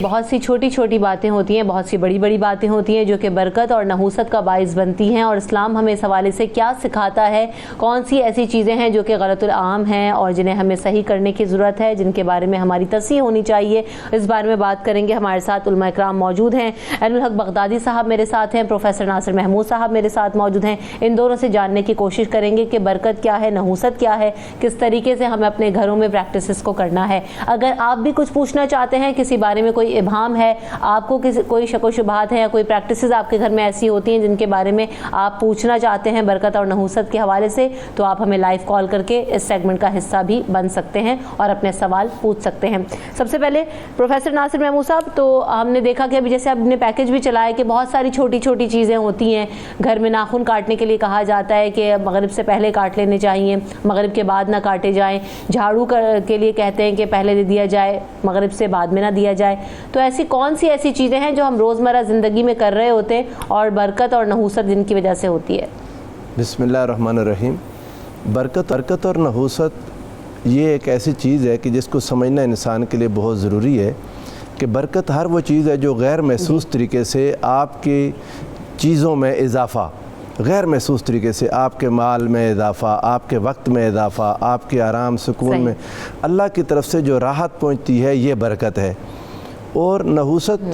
بہت سی چھوٹی چھوٹی باتیں ہوتی ہیں، بہت سی بڑی بڑی باتیں ہوتی ہیں جو کہ برکت اور نحوست کا باعث بنتی ہیں، اور اسلام ہمیں اس حوالے سے کیا سکھاتا ہے، کون سی ایسی چیزیں ہیں جو کہ غلط العام ہیں اور جنہیں ہمیں صحیح کرنے کی ضرورت ہے، جن کے بارے میں ہماری تصحیح ہونی چاہیے، اس بارے میں بات کریں گے۔ ہمارے ساتھ علماء اکرام موجود ہیں، عین الحق بغدادی صاحب میرے ساتھ ہیں، پروفیسر ناصر محمود صاحب میرے ساتھ موجود ہیں۔ ان دونوں سے جاننے کی کوشش کریں گے کہ برکت کیا ہے، نحوست کیا ہے، کس طریقے سے ہمیں اپنے گھروں میں پریکٹسز کو کرنا ہے۔ اگر آپ بھی کچھ پوچھنا چاہتے ہیں، کسی بارے میں کوئی ابہام ہے، آپ کو کوئی شک و شبہات ہیں یا کوئی پریکٹسز آپ کے گھر میں ایسی ہوتی ہیں جن کے بارے میں آپ پوچھنا چاہتے ہیں برکت اور نحوست کے حوالے سے، تو آپ ہمیں لائیو کال کر کے اس سیگمنٹ کا حصہ بھی بن سکتے ہیں اور اپنے سوال پوچھ سکتے ہیں۔ سب سے پہلے پروفیسر ناصر محمود صاحب، تو ہم نے دیکھا کہ ابھی جیسے آپ نے پیکیج بھی چلایا کہ بہت ساری چھوٹی چھوٹی چیزیں ہوتی ہیں گھر میں، ناخن کاٹنے کے لیے کہا جاتا ہے کہ مغرب سے پہلے کاٹ لینے چاہیے، مغرب کے بعد نہ کاٹے جائیں، جھاڑو کے لیے کہتے ہیں کہ پہلے دے دیا جائے، مغرب سے بعد میں نہ دیا جائے۔ تو ایسی کون سی ایسی چیزیں ہیں جو ہم روزمرہ زندگی میں کر رہے ہوتے ہیں اور برکت اور نحوست جن کی وجہ سے ہوتی ہے؟ بسم اللہ الرحمن الرحیم۔ برکت اور نحوست یہ ایک ایسی چیز ہے کہ جس کو سمجھنا انسان کے لیے بہت ضروری ہے کہ برکت ہر وہ چیز ہے جو غیر محسوس طریقے سے آپ کی چیزوں میں اضافہ، غیر محسوس طریقے سے آپ کے مال میں اضافہ، آپ کے وقت میں اضافہ، آپ کے آرام سکون میں اللہ کی طرف سے جو راحت پہنچتی ہے، یہ برکت ہے۔ اور نحوست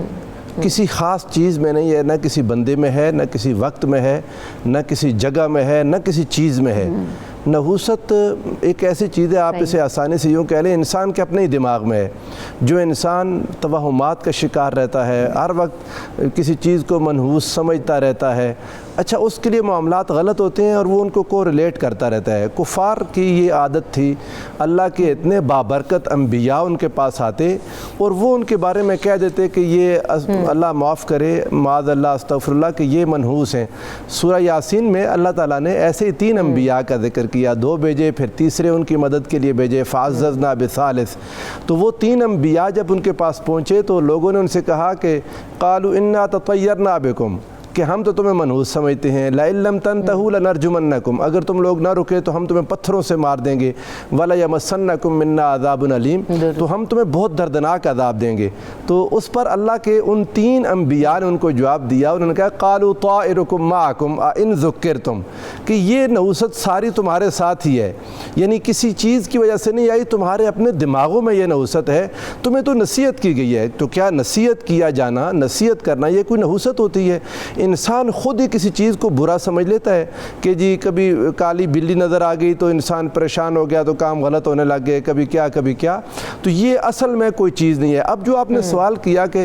کسی خاص چیز میں نہیں ہے، نہ کسی بندے میں ہے، نہ کسی وقت میں ہے، نہ کسی جگہ میں ہے، نہ کسی چیز میں ہے۔ نحوست ایک ایسی چیز ہے، آپ اسے آسانی سے یوں کہہ لیں، انسان کے اپنے ہی دماغ میں ہے۔ جو انسان توہمات کا شکار رہتا ہے، ہر وقت کسی چیز کو منحوس سمجھتا رہتا ہے، اچھا اس کے لیے معاملات غلط ہوتے ہیں اور وہ ان کو ریلیٹ کرتا رہتا ہے۔ کفار کی یہ عادت تھی، اللہ کے اتنے بابرکت انبیاء ان کے پاس آتے اور وہ ان کے بارے میں کہہ دیتے کہ یہ اللہ معاف کرے، معاذ اللہ استغفر اللہ، کہ یہ منحوس ہیں۔ سورہ یاسین میں اللہ تعالیٰ نے ایسے ہی 3 انبیاء کا ذکر کیا، 2 بھیجے، پھر تیسرے ان کی مدد کے لیے بھیجے، فعززنا بثالث۔ تو وہ 3 انبیاء جب ان کے پاس پہنچے تو لوگوں نے ان سے کہا کہ قالوا انا تطیرنا بکم، کہ ہم تو تمہیں منحوس سمجھتے ہیں، لئن لم تنتہوا لنرجمنکم، اگر تم لوگ نہ رکے تو ہم تمہیں پتھروں سے مار دیں گے، ولیمسنکم منا عذاب علیم، تو ہم تمہیں بہت دردناک عذاب دیں گے۔ تو اس پر اللہ کے ان 3 انبیاء نے ان کو جواب دیا، انہوں نے کہا قالوا طائرکم معکم ان ذکرتم، کہ یہ نحوست ساری تمہارے ساتھ ہی ہے، یعنی کسی چیز کی وجہ سے نہیں آئی، تمہارے اپنے دماغوں میں یہ نحوست ہے، تمہیں تو نصیحت کی گئی ہے۔ تو کیا نصیحت کیا جانا، نصیحت کرنا یہ کوئی نحوست ہوتی ہے؟ انسان خود ہی کسی چیز کو برا سمجھ لیتا ہے کہ جی کبھی کالی بلی نظر آ گئی تو انسان پریشان ہو گیا تو کام غلط ہونے لگ گئے، کبھی کیا، تو یہ اصل میں کوئی چیز نہیں ہے۔ اب جو آپ نے سوال کیا کہ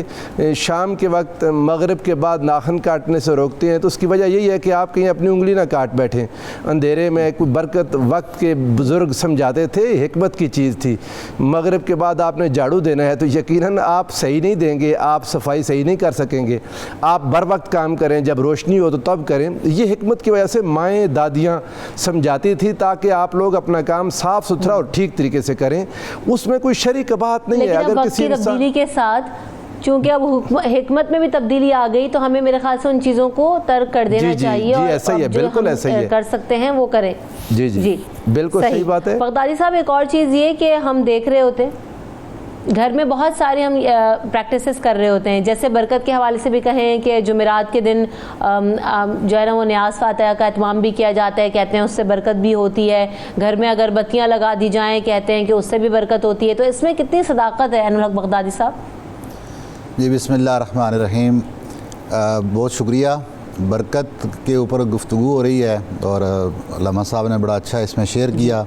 شام کے وقت مغرب کے بعد ناخن کاٹنے سے روکتے ہیں، تو اس کی وجہ یہی ہے کہ آپ کہیں اپنی انگلی نہ کاٹ بیٹھیں اندھیرے میں۔ کوئی برکت وقت کے بزرگ سمجھاتے تھے، حکمت کی چیز تھی۔ مغرب کے بعد آپ نے جھاڑو دینا ہے تو یقیناً آپ صحیح نہیں دیں گے، آپ صفائی صحیح نہیں کر سکیں گے، آپ بر وقت کام کریں، جب روشنی ہو تو تب کریں۔ یہ حکمت کی وجہ سے مائیں دادیاں سمجھاتی تھی تاکہ آپ لوگ اپنا کام صاف ستھرا اور ٹھیک طریقے سے کریں، اس میں کوئی شرعی قباحت نہیں ہے۔ لیکن اب وقت کی تبدیلی کے ساتھ چونکہ اب حکمت میں بھی تبدیلی آ گئی تو ہمیں میرے خیال سے ان چیزوں کو ترک کر دینا چاہیے، اور ایسا ہی ہے، بالکل ایسا ہی ہے، کر سکتے ہیں وہ کریں۔ جی بالکل صحیح بات ہے۔ بغدادی صاحب، ایک اور چیز یہ کہ ہم دیکھ رہے ہوتے ہیں گھر میں بہت سارے ہم پریکٹسز کر رہے ہوتے ہیں، جیسے برکت کے حوالے سے بھی کہیں کہ جمعرات کے دن جو ہے نا وہ نیاز فاتحہ کا اہتمام بھی کیا جاتا ہے، کہتے ہیں اس سے برکت بھی ہوتی ہے۔ گھر میں اگر بتیاں لگا دی جائیں کہتے ہیں کہ اس سے بھی برکت ہوتی ہے۔ تو اس میں کتنی صداقت ہے عین الحق بغدادی صاحب؟ جی بسم اللہ الرحمن الرحیم، بہت شکریہ۔ برکت کے اوپر گفتگو ہو رہی ہے اور علامہ صاحب نے بڑا اچھا اس میں شیئر کیا۔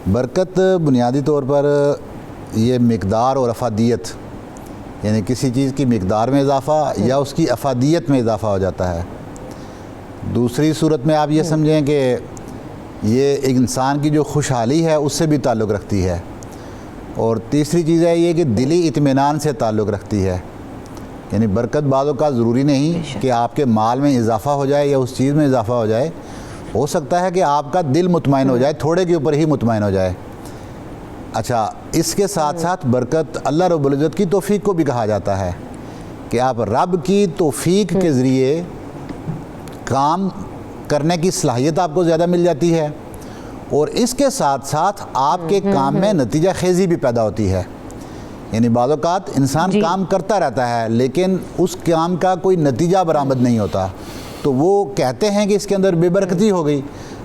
برکت بنیادی طور پر یہ مقدار اور افادیت، یعنی کسی چیز کی مقدار میں اضافہ یا اس کی افادیت میں اضافہ ہو جاتا ہے۔ دوسری صورت میں آپ یہ سمجھیں کہ یہ ایک انسان کی جو خوشحالی ہے اس سے بھی تعلق رکھتی ہے، اور تیسری چیز ہے یہ کہ دلی اطمینان سے تعلق رکھتی ہے۔ یعنی برکت بعض اوقات ضروری نہیں کہ آپ کے مال میں اضافہ ہو جائے یا اس چیز میں اضافہ ہو جائے، ہو سکتا ہے کہ آپ کا دل مطمئن ہو جائے، تھوڑے کے اوپر ہی مطمئن ہو جائے۔ اچھا، اس کے ساتھ ساتھ برکت اللہ رب العزت کی توفیق کو بھی کہا جاتا ہے کہ آپ رب کی توفیق کے ذریعے کام کرنے کی صلاحیت آپ کو زیادہ مل جاتی ہے، اور اس کے ساتھ ساتھ آپ کے کام میں نتیجہ خیزی بھی پیدا ہوتی ہے۔ یعنی بعض اوقات انسان کام کرتا رہتا ہے لیکن اس کام کا کوئی نتیجہ برآمد نہیں ہوتا، تو وہ کہتے ہیں کہ اس کے اندر بے برکتی ہو گئی۔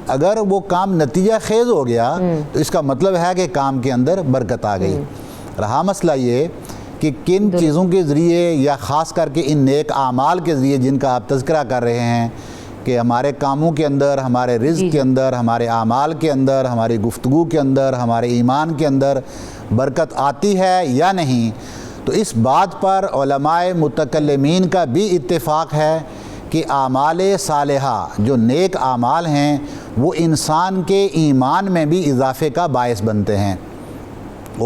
اگر وہ کام نتیجہ خیز ہو گیا تو اس کا مطلب ہے کہ کام کے اندر برکت آ گئی۔ رہا مسئلہ یہ کہ کن چیزوں کے ذریعے یا خاص کر کے ان نیک اعمال کے ذریعے جن کا آپ تذکرہ کر رہے ہیں کہ ہمارے کاموں کے اندر، ہمارے رزق کے اندر، ہمارے اعمال کے اندر، ہماری گفتگو کے اندر، ہمارے ایمان کے اندر برکت آتی ہے یا نہیں، تو اس بات پر علماء متکلمین کا بھی اتفاق ہے کہ اعمال صالحہ جو نیک اعمال ہیں وہ انسان کے ایمان میں بھی اضافے کا باعث بنتے ہیں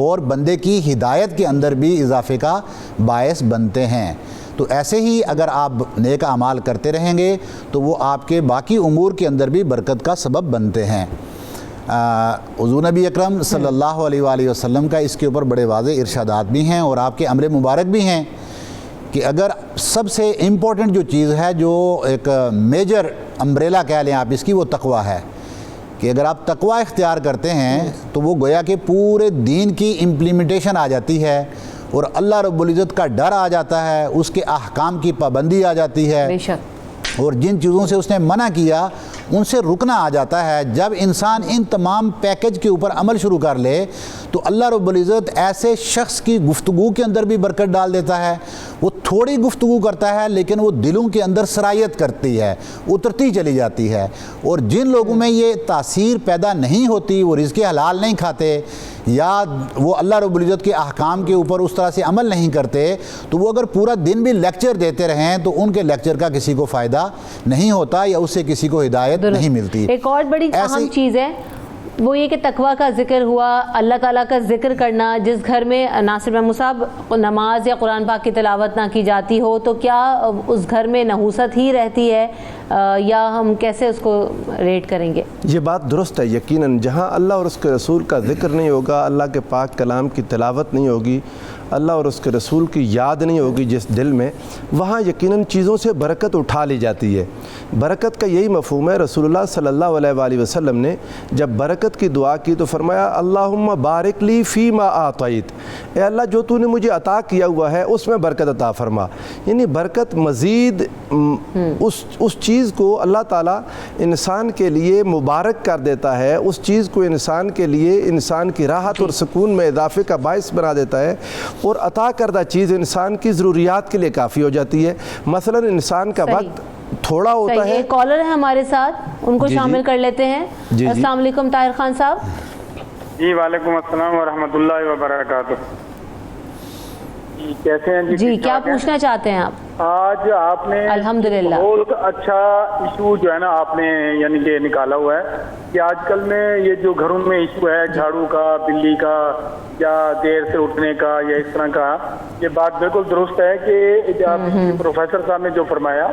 اور بندے کی ہدایت کے اندر بھی اضافے کا باعث بنتے ہیں۔ تو ایسے ہی اگر آپ نیک اعمال کرتے رہیں گے تو وہ آپ کے باقی امور کے اندر بھی برکت کا سبب بنتے ہیں۔ حضور نبی اکرم صلی اللہ علیہ وآلہ وسلم کا اس کے اوپر بڑے واضح ارشادات بھی ہیں اور آپ کے امر مبارک بھی ہیں کہ اگر سب سے امپورٹنٹ جو چیز ہے، جو ایک میجر امبریلا کہہ لیں آپ اس کی، وہ تقوی ہے کہ اگر آپ تقوی اختیار کرتے ہیں تو وہ گویا کہ پورے دین کی امپلیمنٹیشن آ جاتی ہے اور اللہ رب العزت کا ڈر آ جاتا ہے، اس کے احکام کی پابندی آ جاتی ہے، بے شک، اور جن چیزوں سے اس نے منع کیا ان سے رکنا آ جاتا ہے۔ جب انسان ان تمام پیکج کے اوپر عمل شروع کر لے تو اللہ رب العزت ایسے شخص کی گفتگو کے اندر بھی برکت ڈال دیتا ہے۔ وہ تھوڑی گفتگو کرتا ہے لیکن وہ دلوں کے اندر سرایت کرتی ہے، اترتی چلی جاتی ہے، اور جن لوگوں میں یہ تاثیر پیدا نہیں ہوتی، وہ رزق حلال نہیں کھاتے یا وہ اللہ رب العزت کے احکام کے اوپر اس طرح سے عمل نہیں کرتے، تو وہ اگر پورا دن بھی لیکچر دیتے رہیں تو ان کے لیکچر کا کسی کو فائدہ نہیں ہوتا یا اس سے کسی کو ہدایت نہیں ملتی۔ ایک اور بڑی اہم چیز ہے وہ یہ کہ تقویٰ کا ذکر ہوا، اللہ تعالیٰ کا ذکر کرنا۔ جس گھر میں ناصر محمود صاحب نماز یا قرآن پاک کی تلاوت نہ کی جاتی ہو تو کیا اس گھر میں نحوست ہی رہتی ہے یا ہم کیسے اس کو ریٹ کریں گے؟ یہ بات درست ہے، یقیناً جہاں اللہ اور اس کے رسول کا ذکر نہیں ہوگا، اللہ کے پاک کلام کی تلاوت نہیں ہوگی، اللہ اور اس کے رسول کی یاد نہیں ہوگی جس دل میں، وہاں یقیناً چیزوں سے برکت اٹھا لی جاتی ہے۔ برکت کا یہی مفہوم ہے۔ رسول اللہ صلی اللہ علیہ وآلہ وسلم نے جب برکت کی دعا کی تو فرمایا اللہم بارک لی فی ما آتیت، اے اللہ جو تو نے مجھے عطا کیا ہوا ہے اس میں برکت عطا فرما۔ یعنی برکت مزید اس چیز کو اللہ تعالیٰ انسان کے لیے مبارک کر دیتا ہے، اس چیز کو انسان کے لیے انسان کی راحت اور سکون میں اضافے کا باعث بنا دیتا ہے، اور عطا کردہ چیز انسان کی ضروریات کے لیے کافی ہو جاتی ہے۔ مثلا انسان کا وقت تھوڑا ہوتا ہے۔ کالر ہے ہمارے ساتھ، ان کو شامل کر لیتے ہیں۔ السلام علیکم طاہر خان صاحب۔ جی وعلیکم السلام ورحمۃ اللہ وبرکاتہ۔ کیسے ہیں جی کیا پوچھنا چاہتے ہیں آپ؟ آج آپ نے الحمدللہ بہت اچھا ایشو جو ہے نا آپ نے یعنی کہ نکالا ہوا ہے کہ آج کل میں یہ جو گھروں میں ایشو ہے جھاڑو کا، بلی کا، یا دیر سے اٹھنے کا، یا اس طرح کا، یہ بات بالکل درست ہے کہ پروفیسر صاحب نے جو فرمایا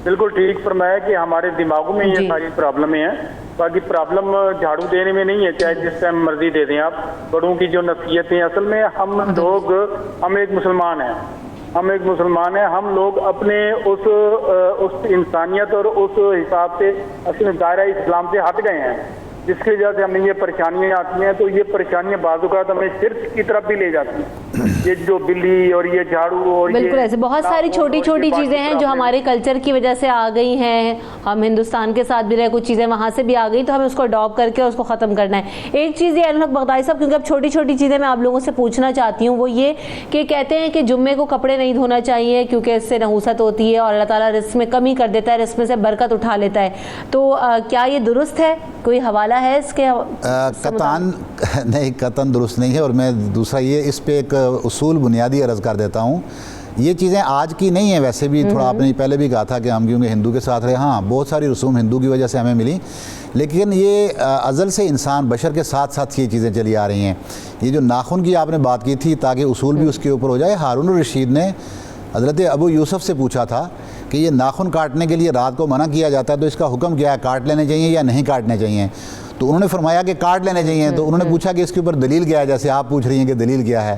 بالکل ٹھیک فرمایا کہ ہمارے دماغوں میں یہ ساری پرابلمیں ہیں۔ باقی پرابلم جھاڑو دینے میں نہیں ہے، چاہے جس ٹائم مرضی دے دیں آپ۔ بڑوں کی جو نصیحتیں، اصل میں ہم ایک مسلمان ہیں، ہم لوگ اپنے اس انسانیت اور اس حساب سے اصل میں دائرہ اسلام سے ہٹ گئے ہیں، جس کی وجہ سے ہمیں یہ پریشانیاں آتی ہیں۔ تو یہ پریشانیاں بعض اوقات ہمیں شرک کی طرف بھی لے جاتی ہیں، یہ جو بلی اور یہ جھاڑو اور بالکل ایسے بہت ساری چھوٹی چھوٹی چیزیں ہیں جو ہمارے کلچر کی وجہ سے آ گئی ہیں، ہم ہندوستان کے ساتھ بھی رہے، کچھ چیزیں وہاں سے بھی آ گئی، تو ہمیں اس کو اڈاپٹ کر کے اس کو ختم کرنا ہے۔ ایک چیز یہ الحق بغدادی صاحب، کیونکہ اب چھوٹی چھوٹی چیزیں میں آپ لوگوں سے پوچھنا چاہتی ہوں، وہ یہ کہ کہتے ہیں کہ جمعے کو کپڑے نہیں دھونا چاہیے کیونکہ اس سے نحوست ہوتی ہے اور اللہ تعالیٰ رزق میں کمی کر دیتا ہے، رزق میں سے برکت اٹھا لیتا ہے، تو کیا یہ درست ہے؟ کوئی حوالہ ہے اس کے؟ قطعاً نہیں، قطعاً درست نہیں ہے۔ اور میں دوسرا یہ اس پہ ایک اصول بنیادی عرض کر دیتا ہوں، یہ چیزیں آج کی نہیں ہیں، ویسے بھی تھوڑا آپ نے پہلے بھی کہا تھا کہ ہم کیونکہ ہندو کے ساتھ رہے، ہاں بہت ساری رسوم ہندو کی وجہ سے ہمیں ملی، لیکن یہ ازل سے انسان بشر کے ساتھ ساتھ یہ چیزیں چلی آ رہی ہیں۔ یہ جو ناخن کی آپ نے بات کی تھی تاکہ اصول بھی اس کے اوپر ہو جائے، ہارون الرشید نے حضرت ابو یوسف سے پوچھا تھا کہ یہ ناخن کاٹنے کے لیے رات کو منع کیا جاتا ہے تو اس کا حکم کیا ہے، کاٹ لینے چاہیے یا نہیں کاٹنے چاہیے؟ تو انہوں نے فرمایا کہ کاٹ لینے چاہیے۔ تو انہوں نے پوچھا کہ اس کے اوپر دلیل کیا ہے، جیسے آپ پوچھ رہی ہیں کہ دلیل کیا ہے،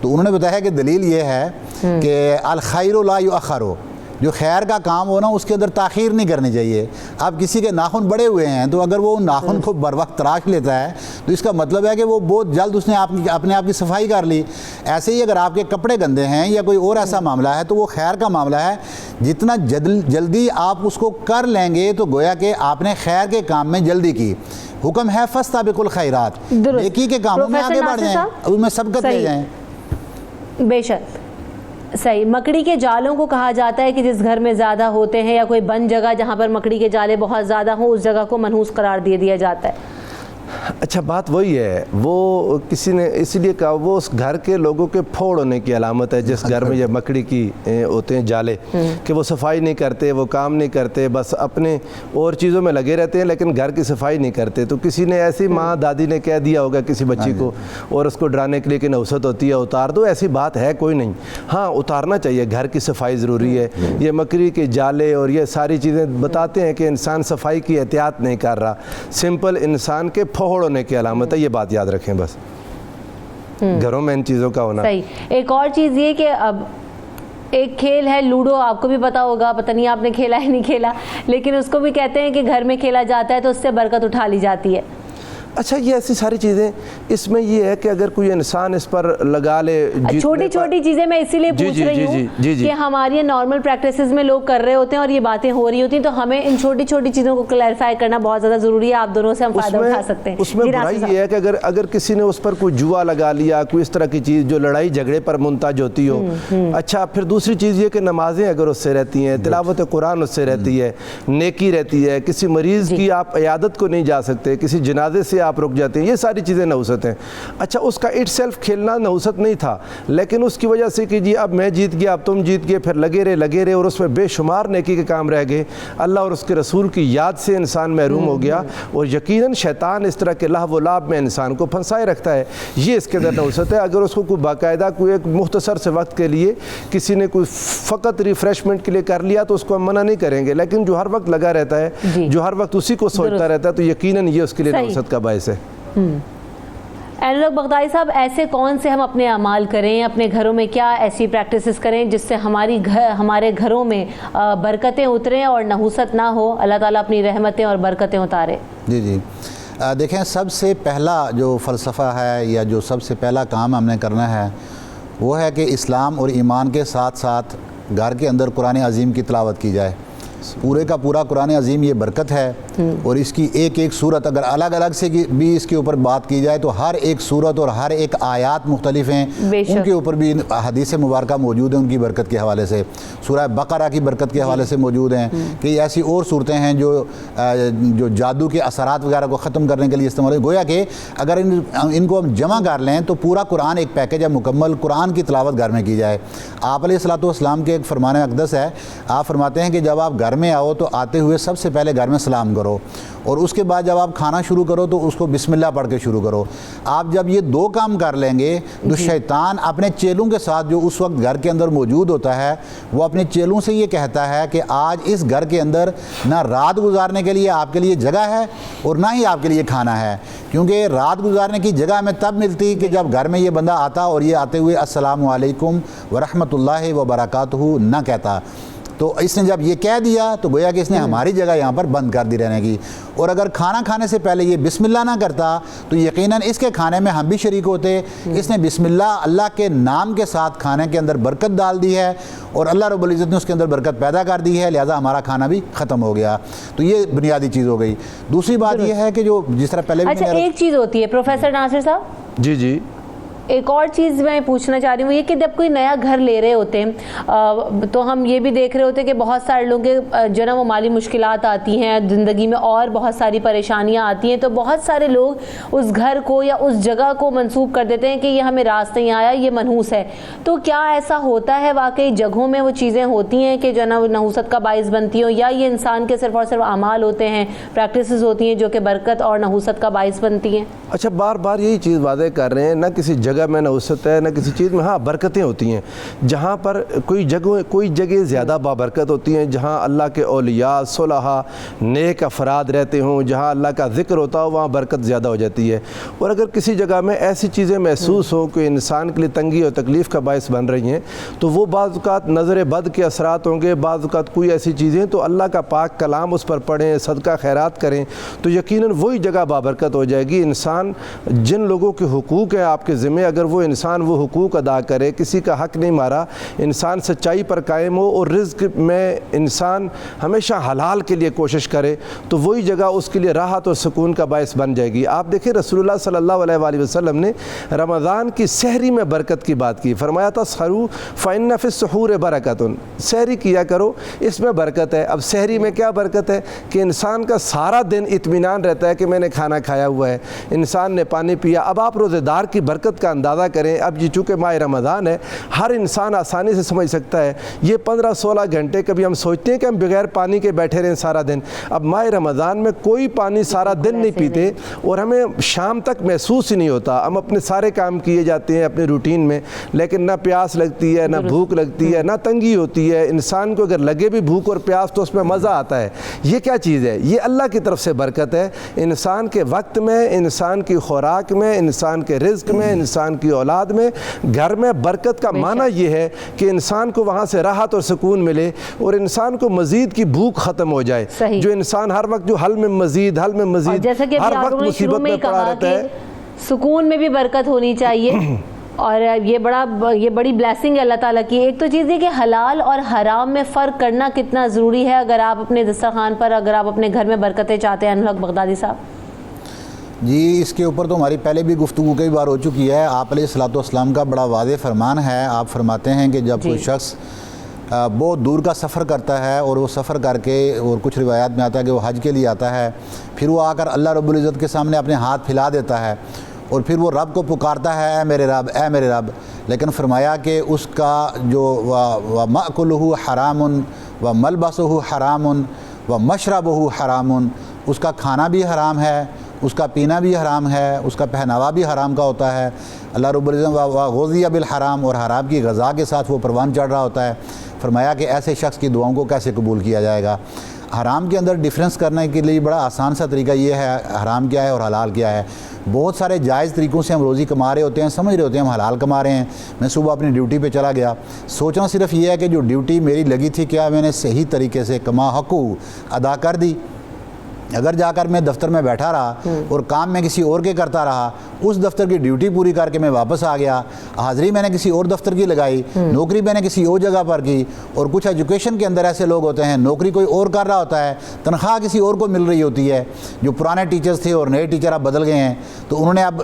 تو انہوں نے بتایا کہ دلیل یہ ہے کہ الخیر لا یؤخر، جو خیر کا کام ہو نا اس کے اندر تاخیر نہیں کرنی چاہیے. اب کسی کے ناخن بڑے ہوئے ہیں تو اگر وہ ان ناخن کو بر وقت تراش لیتا ہے تو اس کا مطلب ہے کہ وہ بہت جلد اس نے اپنے آپ کی صفائی کر لی. ایسے ہی اگر آپ کے کپڑے گندے ہیں یا کوئی اور ایسا معاملہ ہے تو وہ خیر کا معاملہ ہے, جتنا جلدی آپ اس کو کر لیں گے تو گویا کہ آپ نے خیر کے کام میں جلدی کی. حکم ہے فاستبقوا الخیرات, نیکی کے کاموں میں آگے بڑھ جائیں, اس میں سبقت لے جائیں. بے شک صحیح. مکڑی کے جالوں کو کہا جاتا ہے کہ جس گھر میں زیادہ ہوتے ہیں یا کوئی بند جگہ جہاں پر مکڑی کے جالے بہت زیادہ ہوں اس جگہ کو منحوس قرار دیا جاتا ہے. اچھا بات وہی ہے, وہ کسی نے اسی لیے کہا وہ اس گھر کے لوگوں کے پھوڑ ہونے کی علامت ہے جس گھر میں یہ مکڑی کی ہوتے ہیں جالے, کہ وہ صفائی نہیں کرتے, وہ کام نہیں کرتے, بس اپنے اور چیزوں میں لگے رہتے ہیں لیکن گھر کی صفائی نہیں کرتے. تو کسی نے ایسی ماں دادی نے کہہ دیا ہوگا کسی بچی کو اور اس کو ڈرانے کے لیے کہ نحوست ہوتی ہے اتار دو, ایسی بات ہے کوئی نہیں. ہاں اتارنا چاہیے, گھر کی صفائی ضروری ہے. یہ مکڑی کے جالے اور یہ ساری چیزیں بتاتے ہیں کہ انسان صفائی کی احتیاط نہیں کر رہا, سمپل انسان کے پھوڑ ہونے کی علامت ہے. یہ بات یاد رکھیں بس, گھروں میں ان چیزوں کا ہونا. صحیح. ایک اور چیز یہ کہ اب ایک کھیل ہے لوڈو, آپ کو بھی پتا ہوگا, پتہ نہیں آپ نے کھیلا ہے نہیں کھیلا, لیکن اس کو بھی کہتے ہیں کہ گھر میں کھیلا جاتا ہے تو اس سے برکت اٹھا لی جاتی ہے. اچھا یہ ایسی ساری چیزیں, اس میں یہ ہے کہ اگر کوئی انسان اس پر لگا لے, چھوٹی چھوٹی چیزیں میں اسی لیے پوچھ رہی ہوں کہ ہماری نارمل پریکٹسز میں لوگ کر رہے ہوتے ہیں اور یہ باتیں ہو رہی ہوتی ہیں, تو ہمیں ان چھوٹی چھوٹی چیزوں کو کلیریفائی کرنا بہت زیادہ ضروری ہے. آپ دونوں سے ہم فائدہ اٹھا سکتے ہیں. اس میں برائی یہ ہے کہ اگر کسی نے اس پر کوئی جوا لگا لیا, کوئی اس طرح کی چیز جو لڑائی جھگڑے پر منتج ہوتی ہو. اچھا پھر دوسری چیز یہ کہ نمازیں اگر اس سے رہتی ہیں, تلاوت قرآن اس سے رہتی ہے, نیکی رہتی ہے, کسی مریض کی آپ عیادت کو نہیں جا سکتے, کسی جنازے سے آپ رک جاتے ہیں, یہ ساری چیزیں نحوست ہیں. اچھا اس کا اٹ سیلف کھیلنا نحوست نہیں تھا, لیکن اس کی وجہ سے کہ جی اب میں جیت گیا, اب تم جیت گئے, پھر لگے رہے اور اس میں بے شمار نیکی کے کام رہ گئے, اللہ اور اس کے رسول کی یاد سے انسان محروم ہو گیا. اور یقیناً شیطان اس طرح کے لہو و لعب میں انسان کو پھنسائے رکھتا ہے. یہ اس کے اندر نحوست ہے. اگر اس کو کوئی باقاعدہ کوئی ایک مختصر سے وقت کے لیے کسی نے کوئی فقط ریفریشمنٹ کے لیے کر لیا تو اس کو ہم منع نہیں کریں گے, لیکن جو ہر وقت لگا رہتا ہے, جو ہر وقت اسی کو سوچتا رہتا ہے, تو یقیناً یہ اس کے لیے نحوست کا باعث ہے. انوراگ بغدادی صاحب, ایسے کون سے ہم اپنے اعمال کریں, اپنے گھروں میں کیا ایسی پریکٹسز کریں جس سے ہمارے گھروں میں برکتیں اتریں اور نحوست نہ ہو, اللہ تعالیٰ اپنی رحمتیں اور برکتیں اتارے؟ جی دیکھیں, سب سے پہلا جو فلسفہ ہے یا جو سب سے پہلا کام ہم نے کرنا ہے وہ ہے کہ اسلام اور ایمان کے ساتھ ساتھ گھر کے اندر قرآن عظیم کی تلاوت کی جائے. پورے کا پورا قرآن عظیم یہ برکت ہے, اور اس کی ایک ایک صورت اگر الگ الگ سے بھی اس کے اوپر بات کی جائے تو ہر ایک صورت اور ہر ایک آیات مختلف ہیں, ان کے اوپر بھی حدیث مبارکہ موجود ہیں ان کی برکت کے حوالے سے. سورہ بقرہ کی برکت کے حوالے سے موجود ہیں, کہ ایسی اور صورتیں ہیں جو جادو کے اثرات وغیرہ کو ختم کرنے کے لیے استعمال ہیں. گویا کہ اگر ان کو ہم جمع کر لیں تو پورا قرآن ایک پیکج ہے مکمل, قرآن کی تلاوت گھر میں کی جائے. آپ علیہ الصلوۃ والسلام کے ایک فرمان اقدس ہے, آپ فرماتے ہیں کہ جب آپ گھر میں آؤ تو آتے ہوئے سب سے پہلے گھر میں سلام کرو, اور اس کے بعد جب آپ کھانا شروع کرو تو اس کو بسم اللہ پڑھ کے شروع کرو. آپ جب یہ دو کام کر لیں گے تو شیطان اپنے چیلوں کے ساتھ جو اس وقت گھر کے اندر موجود ہوتا ہے وہ اپنے چیلوں سے یہ کہتا ہے کہ آج اس گھر کے اندر نہ رات گزارنے کے لیے آپ کے لیے جگہ ہے اور نہ ہی آپ کے لیے کھانا ہے, کیونکہ رات گزارنے کی جگہ ہمیں تب ملتی کہ جب گھر میں یہ بندہ آتا اور یہ آتے ہوئے السلام علیکم ورحمۃ اللہ وبرکاتہ نہ کہتا. تو اس نے جب یہ کہہ دیا تو گویا کہ اس نے ہماری جگہ یہاں پر بند کر دی رہنے کی. اور اگر کھانا کھانے سے پہلے یہ بسم اللہ نہ کرتا تو یقیناً اس کے کھانے میں ہم بھی شریک ہوتے. اس نے بسم اللہ کے نام کے ساتھ کھانے کے اندر برکت ڈال دی ہے اور اللہ رب العزت نے اس کے اندر برکت پیدا کر دی ہے, لہٰذا ہمارا کھانا بھی ختم ہو گیا. تو یہ بنیادی چیز ہو گئی. دوسری بات یہ ہے کہ جو جس طرح پہلے اچھا ایک چیز ہوتی ہے پروفیسر ناصر صاحب, جی ایک اور چیز میں پوچھنا چاہ رہی ہوں, یہ کہ جب کوئی نیا گھر لے رہے ہوتے ہیں تو ہم یہ بھی دیکھ رہے ہوتے ہیں کہ بہت سارے لوگوں کے جو نا وہ مالی مشکلات آتی ہیں زندگی میں اور بہت ساری پریشانیاں آتی ہیں, تو بہت سارے لوگ اس گھر کو یا اس جگہ کو منسوب کر دیتے ہیں کہ یہ ہمیں راست نہیں آیا, یہ منحوس ہے. تو کیا ایسا ہوتا ہے واقعی جگہوں میں وہ چیزیں ہوتی ہیں کہ جو نا وہ نحوست کا باعث بنتی ہوں, یا یہ انسان کے صرف اور صرف اعمال ہوتے ہیں, پریکٹسز ہوتی ہیں جو کہ برکت اور نحوست کا باعث بنتی ہیں؟ اچھا بار بار یہی چیز واضح کر رہے ہیں, نہ کسی جگہ جگہ میں نحوست ہے نہ کسی چیز میں. ہاں برکتیں ہوتی ہیں جہاں پر کوئی جگہ زیادہ بابرکت ہوتی ہیں, جہاں اللہ کے اولیاء صلحاء نیک افراد رہتے ہوں, جہاں اللہ کا ذکر ہوتا ہو, وہاں برکت زیادہ ہو جاتی ہے. اور اگر کسی جگہ میں ایسی چیزیں محسوس ہوں کہ انسان کے لیے تنگی اور تکلیف کا باعث بن رہی ہیں, تو وہ بعض اوقات نظر بد کے اثرات ہوں گے, بعض اوقات کوئی ایسی چیزیں, تو اللہ کا پاک کلام اس پر پڑھیں, صدقہ خیرات کریں, تو یقیناً وہی جگہ بابرکت ہو جائے گی. انسان جن لوگوں کے حقوق ہیں آپ کے ذمہ, اگر وہ انسان وہ حقوق ادا کرے, کسی کا حق نہیں مارا, انسان سچائی پر قائم ہو اور رزق میں انسان ہمیشہ حلال کے لیے کوشش کرے, تو وہی جگہ اس کے لیے راحت اور سکون کا باعث بن جائے گی. آپ دیکھیں رسول اللہ صلی اللہ علیہ وآلہ وسلم نے رمضان کی سحری میں برکت کی بات کی. فرمایا تھا سحرو فإن فی السحور برکۃ, سحری کیا کرو اس میں برکت ہے. اب سحری میں کیا برکت ہے کہ انسان کا سارا دن اطمینان رہتا ہے کہ میں نے کھانا کھایا ہوا ہے, انسان نے پانی پیا. اب آپ روزے دار کی برکت کا اندازہ کریں. اب یہ چونکہ ماہ رمضان ہے, ہر انسان آسانی سے سمجھ سکتا ہے یہ 15-16 گھنٹے, کبھی ہم سوچتے ہیں کہ ہم بغیر پانی کے بیٹھے رہیں سارا دن. اب ماہ رمضان میں کوئی پانی سارا دن نہیں پیتے اور ہمیں شام تک محسوس ہی نہیں ہوتا. ہم اپنے سارے کام کیے جاتے ہیں اپنے روٹین میں, لیکن نہ پیاس لگتی ہے, نہ بھوک لگتی ہے, نہ تنگی ہوتی ہے. انسان کو اگر لگے بھی بھوک اور پیاس تو اس میں مزہ آتا ہے. یہ کیا چیز ہے؟ یہ اللہ کی طرف سے برکت ہے. انسان کے وقت میں, انسان کی خوراک میں, انسان کے رزق میں, انسان کی اولاد میں, گھر میں برکت کا معنی یہ ہے کہ انسان کو وہاں سے راحت اور سکون ملے اور انسان کو مزید کی بھوک ختم ہو جائے. جو انسان ہر وقت جو حل میں مزید جیسا کہ ہر وقت مصیبت میں پڑا رہتا ہے, سکون میں بھی برکت ہونی چاہیے. اور یہ بڑی بلیسنگ ہے اللہ تعالیٰ کی. ایک تو چیز ہے کہ حلال اور حرام میں فرق کرنا کتنا ضروری ہے اگر آپ اپنے دسترخوان پر, اگر آپ اپنے گھر میں برکتیں چاہتے ہیں. انور بغدادی صاحب جی, اس کے اوپر تو ہماری پہلے بھی گفتگو کئی بار ہو چکی ہے. آپ علیہ الصلوۃ والسلام کا بڑا واضح فرمان ہے. آپ فرماتے ہیں کہ جب کوئی شخص بہت دور کا سفر کرتا ہے اور وہ سفر کر کے, اور کچھ روایات میں آتا ہے کہ وہ حج کے لیے آتا ہے, پھر وہ آ کر اللہ رب العزت کے سامنے اپنے ہاتھ پھیلا دیتا ہے اور پھر وہ رب کو پکارتا ہے, اے میرے رب, اے میرے رب. لیکن فرمایا کہ اس کا جو وَمَأْكُلُهُ حَرَامٌ وَمَلْبَسُهُ حَرَامٌ وَمَشْرَبُهُ حَرَامٌ, اس کا کھانا بھی حرام ہے, اس کا پینا بھی حرام ہے, اس کا پہناوا بھی حرام کا ہوتا ہے. اللہ رب العزت غوذیہ بالحرام, اور حرام کی غذا کے ساتھ وہ پروان چڑھ رہا ہوتا ہے. فرمایا کہ ایسے شخص کی دعاؤں کو کیسے قبول کیا جائے گا. حرام کے اندر ڈیفرنس کرنے کے لیے بڑا آسان سا طریقہ یہ ہے, حرام کیا ہے اور حلال کیا ہے. بہت سارے جائز طریقوں سے ہم روزی کما رہے ہوتے ہیں, سمجھ رہے ہوتے ہیں ہم حلال کما رہے ہیں. میں صبح اپنی ڈیوٹی پہ چلا گیا, سوچنا صرف یہ ہے کہ جو ڈیوٹی میری لگی تھی کیا میں نے صحیح طریقے سے کما حقوق ادا کر دی. اگر جا کر میں دفتر میں بیٹھا رہا اور کام میں کسی اور کے کرتا رہا, اس دفتر کی ڈیوٹی پوری کر کے میں واپس آ گیا, حاضری میں نے کسی اور دفتر کی لگائی, نوکری میں نے کسی اور جگہ پر کی. اور کچھ ایجوکیشن کے اندر ایسے لوگ ہوتے ہیں, نوکری کوئی اور کر رہا ہوتا ہے, تنخواہ کسی اور کو مل رہی ہوتی ہے. جو پرانے ٹیچرز تھے اور نئے ٹیچر اب بدل گئے ہیں, تو انہوں نے اب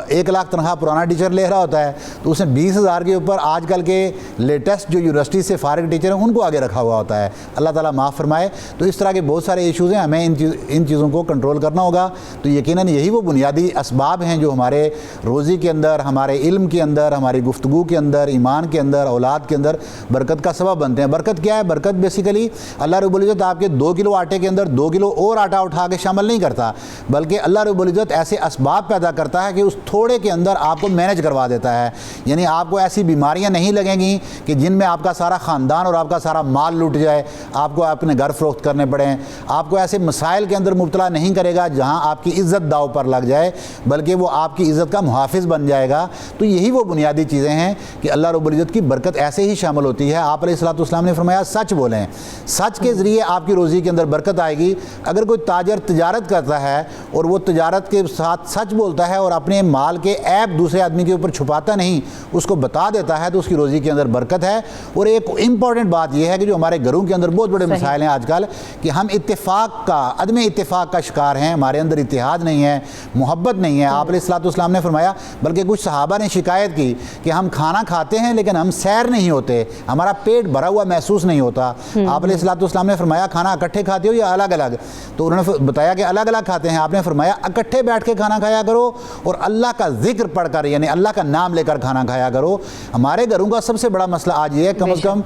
1 لاکھ تنخواہ پرانا ٹیچر لے رہا ہوتا ہے, تو اس نے 20,000 کے اوپر آج کل کے لیٹسٹ جو یونیورسٹی سے فارغ ٹیچر ہیں ان کو آگے رکھا ہوا ہوتا ہے. اللہ تعالیٰ معاف فرمائے. تو اس طرح کے بہت سارے ایشوز ہیں, ہمیں ان چیزوں کو کنٹرول کرنا ہوگا. تو یقیناً یہی وہ بنیادی اسباب ہیں جو ہمارے روزی کے اندر, ہمارے علم کے اندر, ہماری گفتگو کے اندر, ایمان کے اندر, اولاد کے اندر برکت کا سبب بنتے ہیں. برکت کیا ہے؟ برکت بیسیکلی اللہ رب العزت آپ کے 2 کلو آٹے کے اندر 2 کلو اور آٹا اٹھا کے شامل نہیں کرتا, بلکہ اللہ رب العزت ایسے اسباب پیدا کرتا ہے کہ اس تھوڑے کے اندر آپ کو مینج کروا دیتا ہے. یعنی آپ کو ایسی بیماریاں نہیں لگیں گی کہ جن میں آپ کا سارا خاندان اور آپ کا سارا مال لوٹ جائے, آپ کو اپنے گھر فروخت کرنے پڑیں. آپ کو ایسے مسائل کے اندر مبتلا نہیں کرے گا جہاں آپ کی عزت داؤ پر لگ جائے, بلکہ وہ آپ کی عزت کا محافظ بن جائے گا. تو یہی وہ بنیادی چیزیں ہیں کہ اللہ رب العزت کی برکت ایسے ہی شامل ہوتی ہے. آپ علیہ الصلوۃ والسلام نے فرمایا سچ بولیں, سچ کے ذریعے آپ کی روزی کے اندر برکت آئے گی. اگر کوئی تاجر تجارت کرتا ہے اور وہ تجارت کے ساتھ سچ بولتا ہے اور اپنے مال کے عیب دوسرے آدمی کے اوپر چھپاتا نہیں, اس کو بتا دیتا ہے, تو اس کی روزی کے اندر برکت ہے. اور ایک امپورٹنٹ بات یہ ہے کہ جو ہمارے گھروں کے اندر بہت بڑے مسائل ہیں آج کل کہ ہم اتفاق کا, عدم اتفاق کا شکار ہیں. ہمارے اندر اتحاد نہیں ہے, محبت نہیں ہے. آپ علیہ الصلوۃ والسلام نے فرمایا, بلکہ کچھ صحابہ نے شکایت کی کہ ہم کھانا کھاتے ہیں لیکن ہم سیر نہیں ہوتے, ہمارا پیٹ بھرا ہوا محسوس نہیں ہوتا. آپ علیہ الصلوۃ والسلام نے فرمایا کھانا اکٹھے کھاتے ہو یا الگ الگ؟ تو انہوں نے بتایا کہ الگ الگ کھاتے ہیں. آپ نے فرمایا اکٹھے بیٹھ کے کھانا کھایا کرو اور اللہ کا ذکر پڑھ کر, یعنی اللہ کا نام لے کر کھانا کھایا کرو. ہمارے گھروں کا سب سے بڑا مسئلہ آج یہ ہے, کم از کم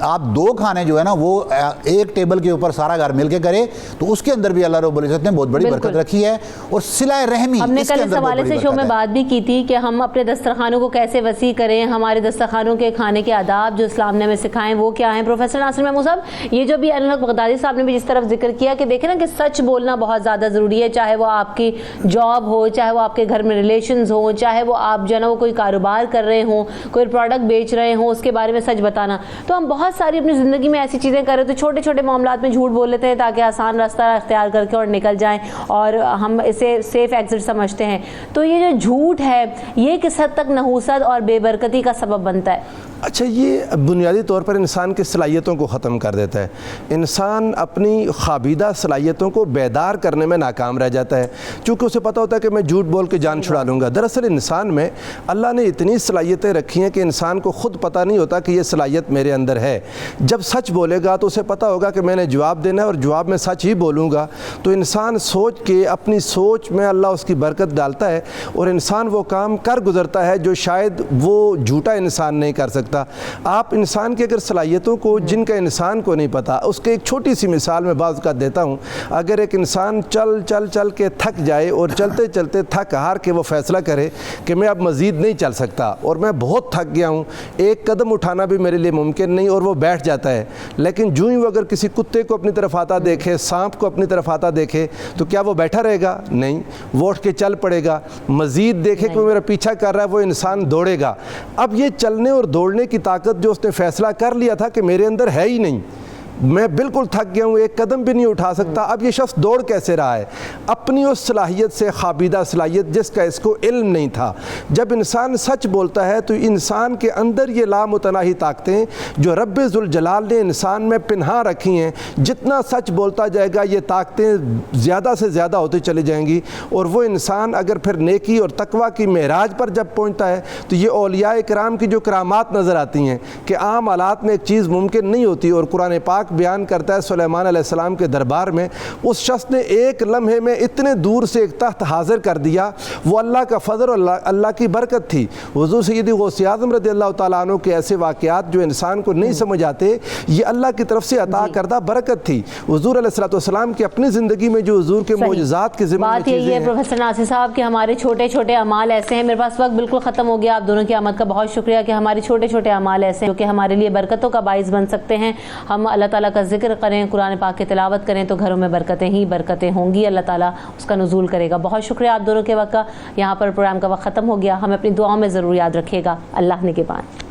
آپ 2 کھانے جو ہے نا وہ ایک ٹیبل کے اوپر سارا گھر مل کے کرے, تو اس کے اندر بھی اللہ رب العزت نے بہت بڑی برکت رکھی ہے، اور صلہ رحمی ہم نے کل اس حوالے سے شو میں بات بھی کی تھی کہ ہم اپنے دسترخوانوں کو کیسے وسیع کریں، ہمارے دسترخوانوں کے کھانے کے آداب جو اسلام نے ہمیں سکھائیں وہ کیا ہیں۔ پروفیسر ناصر محمود صاحب، یہ جو بھی انور بغدادی صاحب نے بھی جس طرف ذکر کیا کہ دیکھیں نا کہ سچ بولنا بہت زیادہ ضروری ہے، چاہے وہ آپ کی جاب ہو، چاہے وہ آپ کے گھر میں ریلیشنز ہو، چاہے وہ آپ جو ہے نا وہ کوئی کاروبار کر رہے ہوں، کوئی پروڈکٹ بیچ رہے ہوں، اس کے بارے میں سچ بتانا۔ تو ہم بہت ساری اپنی زندگی میں ایسی چیزیں کر رہے تو چھوٹے چھوٹے معاملات میں جھوٹ بول لیتے ہیں تاکہ آسان راستہ اختیار کر کے اور نکل جائیں، اور ہم اسے سیف ایگزٹ سمجھتے ہیں۔ تو یہ جو جھوٹ ہے یہ کس حد تک نحوست اور بے برکتی کا سبب بنتا ہے؟ اچھا، یہ بنیادی طور پر انسان کی صلاحیتوں کو ختم کر دیتا ہے۔ انسان اپنی خوابیدہ صلاحیتوں کو بیدار کرنے میں ناکام رہ جاتا ہے، چونکہ اسے پتہ ہوتا ہے کہ میں جھوٹ بول کے جان چھڑا لوں گا۔ دراصل انسان میں اللہ نے اتنی صلاحیتیں رکھی ہیں کہ انسان کو خود پتہ نہیں ہوتا کہ یہ صلاحیت میرے اندر ہے۔ جب سچ بولے گا تو اسے پتہ ہوگا کہ میں نے جواب دینا ہے اور جواب میں سچ ہی بولوں گا، تو انسان سوچ کے اپنی سوچ میں اللہ اس کی برکت ڈالتا ہے اور انسان وہ کام کر گزرتا ہے جو شاید وہ جھوٹا انسان نہیں کر سکتا۔ آپ انسان کی اگر صلاحیتوں کو جن کا انسان کو نہیں پتا، اس کے ایک چھوٹی سی مثال میں بعض کا دیتا ہوں۔ اگر ایک انسان چل کے تھک جائے اور چلتے چلتے تھک ہار کے وہ فیصلہ کرے کہ میں اب مزید نہیں چل سکتا اور میں بہت تھک گیا ہوں، ایک قدم اٹھانا بھی میرے لیے ممکن نہیں، اور وہ بیٹھ جاتا ہے، لیکن جو ہی وہ اگر کسی کتے کو اپنی طرف آتا دیکھے، سانپ کو اپنی طرف آتا دیکھے، تو کیا وہ بیٹھا رہے گا؟ نہیں، وہ اٹھ کے چل پڑے گا۔ مزید دیکھے کہ وہ میرا پیچھا کر رہا ہے، وہ انسان دوڑے گا۔ اب یہ چلنے اور دوڑنے کی طاقت جو اس نے فیصلہ کر لیا تھا کہ میرے اندر ہے ہی نہیں، میں بالکل تھک گیا ہوں، ایک قدم بھی نہیں اٹھا سکتا، اب یہ شخص دوڑ کیسے رہا ہے؟ اپنی اس صلاحیت سے، خوابیدہ صلاحیت جس کا اس کو علم نہیں تھا۔ جب انسان سچ بولتا ہے تو انسان کے اندر یہ لامتناہی طاقتیں جو رب ذوالجلال نے انسان میں پنہا رکھی ہیں، جتنا سچ بولتا جائے گا یہ طاقتیں زیادہ سے زیادہ ہوتی چلی جائیں گی، اور وہ انسان اگر پھر نیکی اور تقویٰ کی معراج پر جب پہنچتا ہے تو یہ اولیاء کرام کی جو کرامات نظر آتی ہیں کہ عام حالات میں ایک چیز ممکن نہیں ہوتی، اور قرآن پاک بیان کرتا ہے سلیمان علیہ السلام کے دربار میں اس شخص نے ایک لمحے میں اتنے دور سے ایک تخت حاضر کر دیا، وہ اللہ کا فضل اور اللہ کی برکت تھی۔ حضور سیدی غوث اعظم رضی اللہ تعالیٰ عنہ کے ایسے واقعات جو انسان کو نہیں سمجھ آتے، یہ اللہ کی طرف سے عطا کردہ برکت تھی۔ حضور علیہ السلام کی اپنی زندگی میں جو حضور کے معجزات کے ذمہ بات یہی ہے پروفیسر ناصر صاحب کہ ہمارے چھوٹے چھوٹے اعمال ایسے ہیں۔ میرے پاس وقت بالکل ختم ہو گیا، آپ دونوں کی آمد کا بہت شکریہ کہ ہمارے چھوٹے چھوٹے اعمال ایسے ہیں جو کہ ہمارے لیے برکتوں کا باعث بن سکتے ہیں۔ ہم اللہ تعالیٰ کا ذکر کریں، قرآن پاک کی تلاوت کریں تو گھروں میں برکتیں ہی برکتیں ہوں گی، اللہ تعالیٰ اس کا نزول کرے گا۔ بہت شکریہ آپ دونوں کے وقت کا۔ یہاں پر پروگرام کا وقت ختم ہو گیا، ہمیں اپنی دعاؤں میں ضرور یاد رکھیے گا۔ اللہ نگہبان۔